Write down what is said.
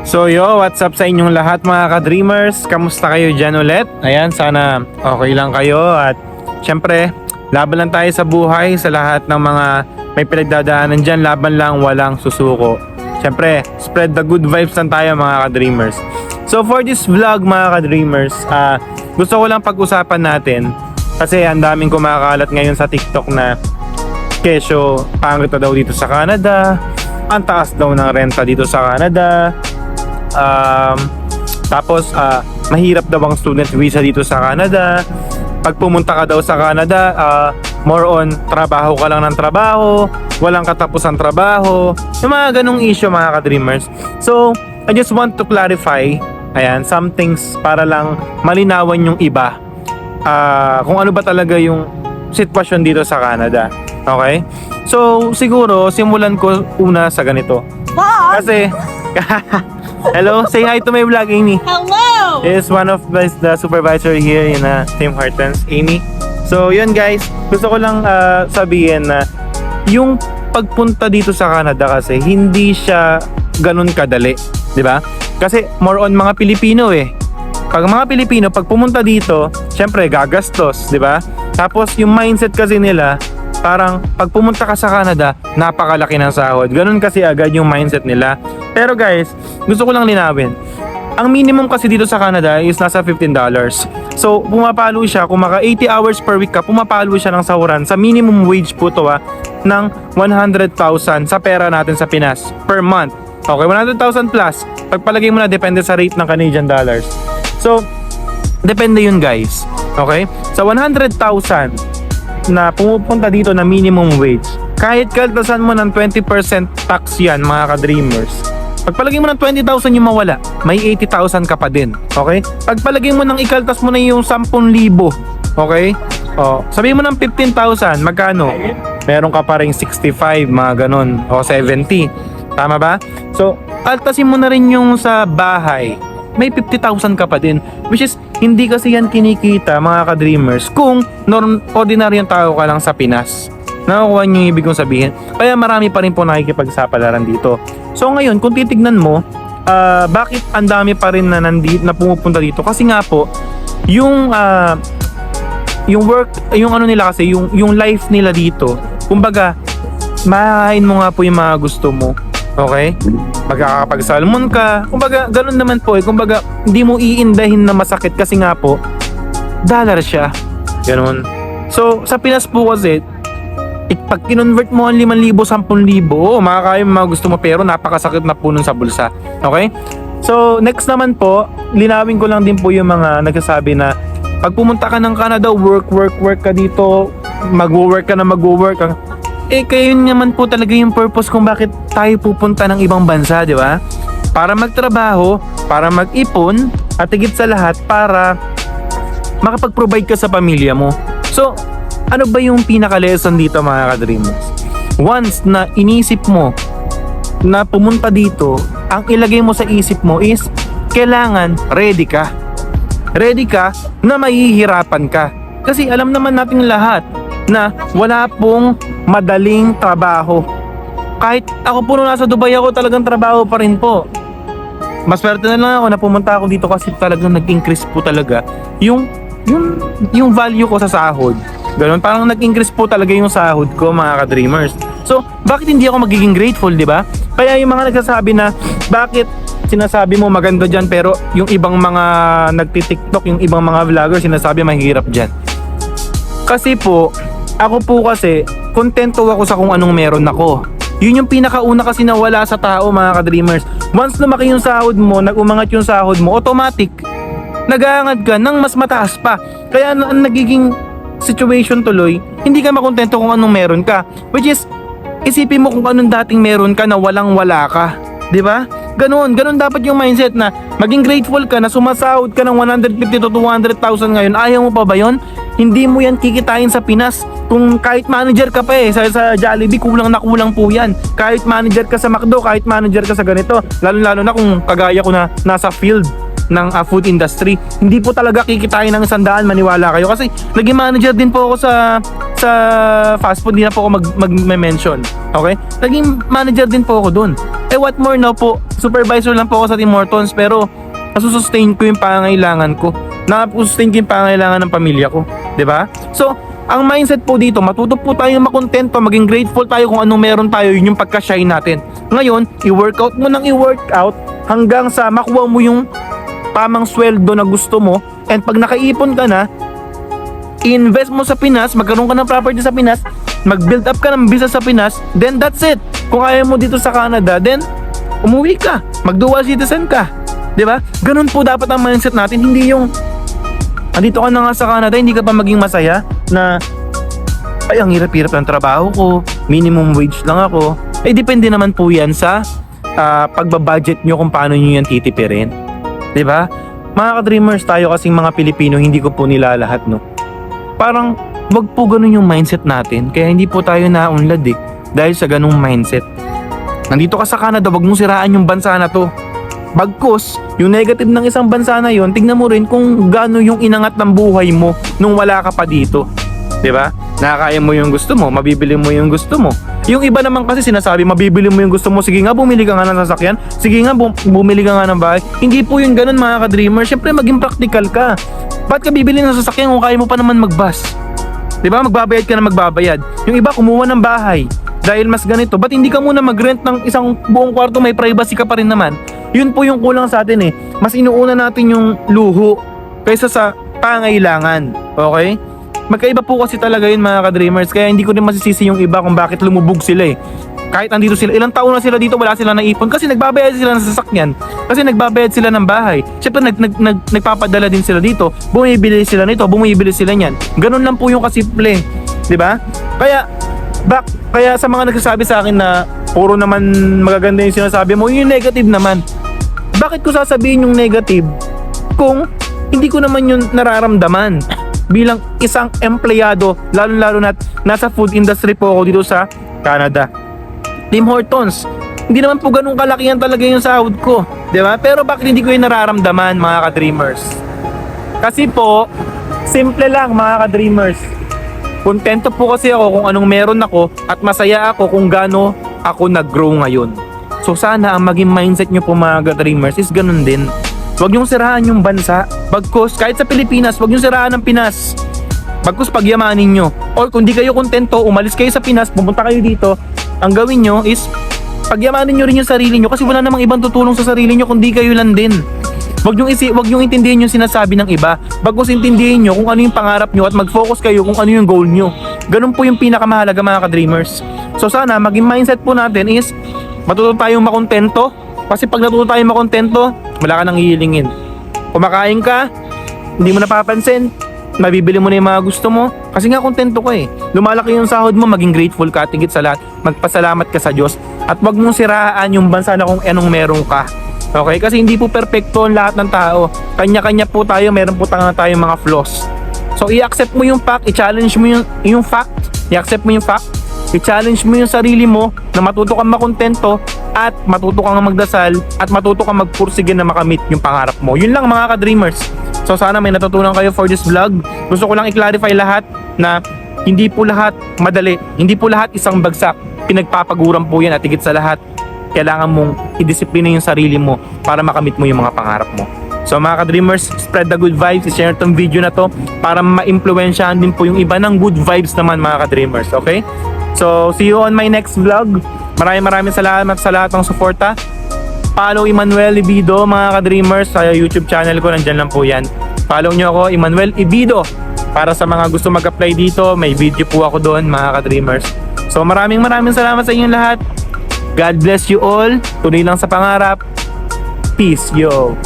So what's up sa inyong lahat mga ka-dreamers? Kamusta kayo dyan ulit? Ayan, sana okay lang kayo at syempre, laban lang tayo sa buhay sa lahat ng mga may pinagdadaanan dyan. Laban lang, walang susuko. Syempre, spread the good vibes lang tayo mga ka-dreamers. So for this vlog mga ka-dreamers, gusto ko lang pag-usapan natin kasi ang daming kumakalat ngayon sa TikTok na kesyo pangit na daw dito sa Canada, ang taas daw ng renta dito sa Canada. Tapos mahirap daw ang student visa dito sa Canada. Pag pumunta ka daw sa Canada, more on trabaho ka lang ng trabaho, walang katapusang trabaho, yung mga ganong issue mga ka-dreamers. So I just want to clarify some things para lang malinawan yung iba, kung ano ba talaga yung sitwasyon dito sa Canada. Okay? So siguro simulan ko una sa ganito. Kasi hello, say hi to my vlog, Amy. Hello! Is one of the supervisor here in Tim Hortons, Amy. So yun guys, gusto ko lang sabihin na yung pagpunta dito sa Canada kasi hindi siya ganun kadali, di ba? Kasi more on mga Pilipino eh. Pag mga Pilipino, pag pumunta dito, syempre gagastos, di ba? Tapos yung mindset kasi nila, parang pag pumunta ka sa Canada, napakalaki ng sahod. Ganun kasi agad yung mindset nila. Pero guys, gusto ko lang linawin. Ang minimum kasi dito sa Canada is nasa $15. So, pumapalo siya, kung maka 80 hours per week ka, pumapalo siya ng sahuran. Sa minimum wage po to ng 100,000 sa pera natin sa Pinas per month. Okay, 100,000 plus. Pagpalagay mo na, depende sa rate ng Canadian dollars. So, depende yun guys. Okay? Sa 100,000 na pumupunta dito na minimum wage, kahit kaltasan mo ng 20% tax yan mga ka-dreamers, pagpalagay mo ng 20,000 yung mawala, may 80,000 ka pa din. Okay? Pagpalagay mo ng ikaltas mo na yung 10,000, okay? Sabihin mo ng 15,000, magkano? Meron ka pa ring 65, mga ganon, o 70. Tama ba? So, kaltasin mo na rin yung sa bahay, may 50,000 ka pa din, which is hindi kasi yan kinikita mga ka-dreamers kung ordinaryong tao ka lang sa Pinas. Nakukuha niyo yung ibig kong sabihin. Kaya marami pa rin po nakikipagsapalaran dito. So ngayon, kung titignan mo, bakit ang dami pa rin na pumupunta dito? Kasi nga po, yung work, yung ano nila kasi, yung life nila dito, kumbaga, mahahain mo nga po yung mga gusto mo. Okay? Magkakapag-salmon ka. Kumbaga, ganun naman po eh. Kumbaga, hindi mo iindahin na masakit kasi nga po, dollar siya. Ganun. So, sa Pinas po kasi, pag kinonvert mo ang 5,000, 10,000, makakaya yung mga gusto mo pero napakasakit na po nun sa bulsa. Okay? So, next naman po, linawin ko lang din po yung mga nagsasabi na pag pumunta ka ng Canada, work ka dito, mag-work ka. Kayo naman po talaga yung purpose kung bakit tayo pupunta ng ibang bansa, di ba? Para magtrabaho, para mag-ipon, at higit sa lahat, para makapag-provide ka sa pamilya mo. So, ano ba yung pinaka-lesson dito mga ka-dreamers? Once na inisip mo na pumunta dito, ang ilagay mo sa isip mo is kailangan ready ka. Ready ka na mahihirapan ka. Kasi alam naman nating lahat na wala pong madaling trabaho. Kahit ako po nung nasa Dubai ako, talagang trabaho pa rin po. Mas swerte na lang ako na pumunta ako dito kasi talagang nag-increase po talaga yung value ko sa sahod. Ganun, parang nag-increase po talaga yung sahod ko mga ka-dreamers. So, bakit hindi ako magiging grateful, di ba? Kaya yung mga nagsasabi na, bakit sinasabi mo maganda dyan pero yung ibang mga nagti-TikTok, yung ibang mga vlogger sinasabi mahirap dyan. Kasi po, ako po kasi, kontento ako sa kung anong meron ako. Yun yung pinakauna kasi na wala sa tao mga ka-dreamers. Once lumaki yung sahod mo, nag-umangat yung sahod mo, automatic, nag-aangad ka ng mas mataas pa. Kaya ang nagiging situation tuloy, hindi ka makontento kung anong meron ka. Which is, isipin mo kung anong dating meron ka na walang-wala ka. Diba? Ganun dapat yung mindset na maging grateful ka na sumasahod ka ng 150 to 200,000 ngayon. Ayaw mo pa ba yun? Hindi mo yan kikitain sa Pinas. Kung kahit manager ka pa sa Jollibee, kulang na kulang po yan. Kahit manager ka sa McDo, kahit manager ka sa ganito, lalo na kung kagaya ko na nasa field ng food industry, hindi po talaga kikitain ng 100, maniwala kayo. Kasi naging manager din po ako sa fast food, hindi na po ako mag-mention. Okay? Naging manager din po ako dun. what more na po, supervisor lang po ako sa Tim Hortons, pero nasusustain ko yung pangangailangan ko. Nasusustain ko yung pangangailangan ng pamilya ko. 'Di ba? So, ang mindset po dito, matuto po tayong makontento, maging grateful tayo kung anong meron tayo, yun yung pagka-shine natin. Ngayon, i-workout mo nang i-workout hanggang sa makuha mo yung tamang sweldo na gusto mo, and pag nakaipon ka na, i-invest mo sa Pinas, magkaroon ka ng property sa Pinas, mag-build up ka ng business sa Pinas, then that's it. Kung ayaw mo dito sa Canada, then umuwi ka, mag-dual citizen ka. 'Di ba? Ganun po dapat ang mindset natin, hindi yung andito ka na nga sa Canada, hindi ka pa maging masaya na ay, ang hirap-hirap ng trabaho ko, minimum wage lang ako. Eh, depende naman po yan sa pagbabudget nyo kung paano nyo yan titipirin. 'Di ba? Mga ka-dreamers, tayo kasing mga Pilipino, hindi ko po nilalahat, no? Parang, wag po ganun yung mindset natin, kaya hindi po tayo naunlad eh, dahil sa ganung mindset. Nandito ka sa Canada, wag mong siraan yung bansa na to. Bagkus, yung negative ng isang bansa na yon, tignan mo rin kung gaano yung inangat ng buhay mo nung wala ka pa dito. 'Di ba? Nakakaya mo yung gusto mo, mabibili mo yung gusto mo. Yung iba naman kasi sinasabi, mabibili mo yung gusto mo, sige nga bumili ka nga ng sasakyan, sige nga bumili ka nga ng bahay. Hindi po yung ganun, mga ka-dreamer. Syempre maging practical ka. Ba't ka bibili ng sasakyan kung kaya mo pa naman mag-bus? 'Di ba? Magbabayad ka na magbabayad. Yung iba kumuha ng bahay dahil mas ganito. Ba't hindi ka muna mag-rent ng isang buong kwarto, may privacy ka pa rin naman? Yun po yung kulang sa atin eh. Mas inuuna natin yung luho kaysa sa pangailangan. Okay? Magkaiba po kasi talaga yun, mga ka-dreamers. Kaya hindi ko rin masisisi yung iba kung bakit lumubog sila eh. Kahit andito sila, ilang taon na sila dito, wala sila naipon. Kasi nagbabayad sila ng sasakyan. Kasi nagbabayad sila ng bahay. Siyempre nagpapadala din sila dito. Bumibili sila nito, bumibili sila niyan. Ganun lang po yung kasimple. 'Di ba? Kaya sa mga nagsasabi sa akin na puro naman magaganda yung sinasabi mo, yung negative naman. Bakit ko sasabihin yung negative kung hindi ko naman yun nararamdaman bilang isang empleyado, lalo na nasa food industry po ako dito sa Canada. Tim Hortons, hindi naman po ganun kalakihan talaga yung sahod ko, 'di ba? Pero bakit hindi ko yun nararamdaman, mga ka-dreamers? Kasi po, simple lang, mga ka-dreamers. Kontento po kasi ako kung anong meron ako at masaya ako kung gaano ako nag-grow ngayon. So sana ang maging mindset nyo po, mga ka-dreamers, is ganun din. Huwag nyong siraan yung bansa. Bagkus, kahit sa Pilipinas, huwag nyong siraan ang Pinas. Bagkus, pagyamanin nyo. Or kung di kayo kontento, umalis kayo sa Pinas, pumunta kayo dito, ang gawin nyo is pagyamanin nyo rin yung sarili nyo kasi wala namang ibang tutulong sa sarili nyo kundi kayo lang din. Huwag nyong intindihin yung sinasabi ng iba. Bagkus intindihin nyo kung ano yung pangarap nyo at mag-focus kayo kung ano yung goal nyo. Ganun po yung pinakamahalaga, mga ka-dreamers. So sana maging mindset po natin is matuto tayong makontento. Kasi pag natuto tayong makontento, wala ka nang hihilingin. Kumakain ka, hindi mo napapansin, mabibili mo na yung mga gusto mo. Kasi nga kontento ko eh. Lumalaki yung sahod mo, maging grateful ka, tigit sa lahat. Magpasalamat ka sa Diyos. At wag mong siraan yung bansa na kung anong meron ka. Okay? Kasi hindi po perfecto ang lahat ng tao. Kanya-kanya po tayo, meron po tayong mga flaws. So i-accept mo yung fact, i-challenge mo yung fact, i-accept mo yung fact, i-challenge mo yung sarili mo na matuto kang makontento at matuto kang magdasal at matuto kang magpursige na makamit yung pangarap mo. Yun lang, mga ka-dreamers. So sana may natutunan kayo for this vlog. Gusto ko lang i-clarify lahat na hindi po lahat madali, hindi po lahat isang bagsak. Pinagpapaguran po yan at higit sa lahat, kailangan mong i-disiplina yung sarili mo para makamit mo yung mga pangarap mo. So mga ka-dreamers, spread the good vibes, i-share itong video na to para ma-impluwensyahan din po yung iba ng good vibes naman, mga ka-dreamers, okay? So see you on my next vlog. Maraming salamat sa lahat ng suporta. Follow Emmanuel Ibido, mga ka-dreamers, sa YouTube channel ko, nandyan lang po yan. Follow nyo ako, Emmanuel Ibido. Para sa mga gusto mag-apply dito, may video po ako doon, mga ka-dreamers. So maraming salamat sa inyong lahat. God bless you all. Tuloy lang sa pangarap. Peace, yo.